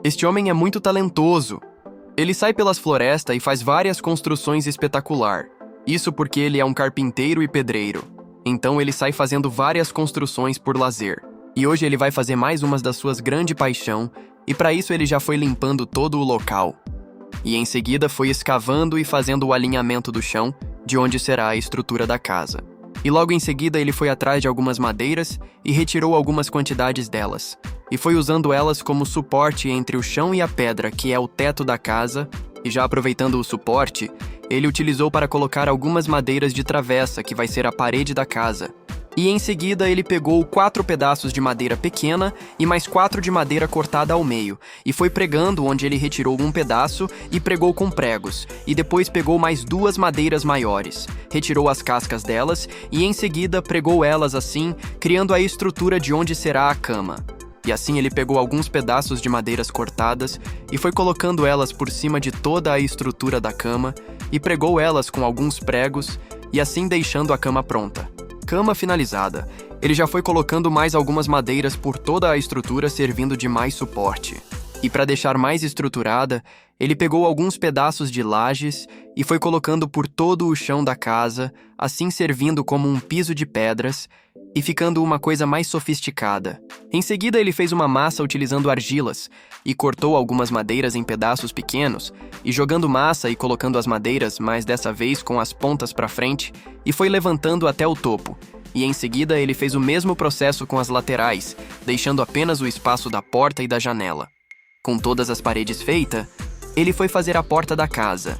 Este homem é muito talentoso. Ele sai pelas florestas e faz várias construções espetacular. Isso porque ele é um carpinteiro e pedreiro. Então ele sai fazendo várias construções por lazer. E hoje ele vai fazer mais uma das suas grandes paixão, e para isso ele já foi limpando todo o local. E em seguida foi escavando e fazendo o alinhamento do chão, de onde será a estrutura da casa. E logo em seguida ele foi atrás de algumas madeiras e retirou algumas quantidades delas. E foi usando elas como suporte entre o chão e a pedra, que é o teto da casa, e já aproveitando o suporte, ele utilizou para colocar algumas madeiras de travessa, que vai ser a parede da casa. E em seguida ele pegou 4 pedaços de madeira pequena e mais 4 de madeira cortada ao meio, e foi pregando onde ele retirou um pedaço e pregou com pregos, e depois pegou mais 2 madeiras maiores, retirou as cascas delas e em seguida pregou elas assim, criando a estrutura de onde será a cama. E assim ele pegou alguns pedaços de madeiras cortadas e foi colocando elas por cima de toda a estrutura da cama e pregou elas com alguns pregos e assim deixando a cama pronta. Cama finalizada. Ele já foi colocando mais algumas madeiras por toda a estrutura, servindo de mais suporte. E para deixar mais estruturada, ele pegou alguns pedaços de lajes e foi colocando por todo o chão da casa, assim servindo como um piso de pedras e ficando uma coisa mais sofisticada. Em seguida, ele fez uma massa utilizando argilas e cortou algumas madeiras em pedaços pequenos e jogando massa e colocando as madeiras, mas dessa vez com as pontas para frente, e foi levantando até o topo. E em seguida, ele fez o mesmo processo com as laterais, deixando apenas o espaço da porta e da janela. Com todas as paredes feitas, ele foi fazer a porta da casa.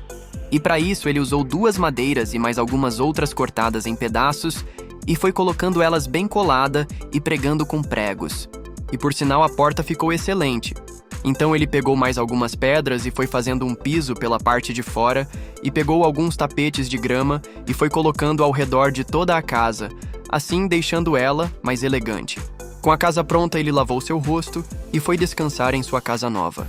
E para isso, ele usou 2 madeiras e mais algumas outras cortadas em pedaços e foi colocando elas bem colada e pregando com pregos. E por sinal a porta ficou excelente. Então ele pegou mais algumas pedras e foi fazendo um piso pela parte de fora e pegou alguns tapetes de grama e foi colocando ao redor de toda a casa, assim deixando ela mais elegante. Com a casa pronta ele lavou seu rosto e foi descansar em sua casa nova.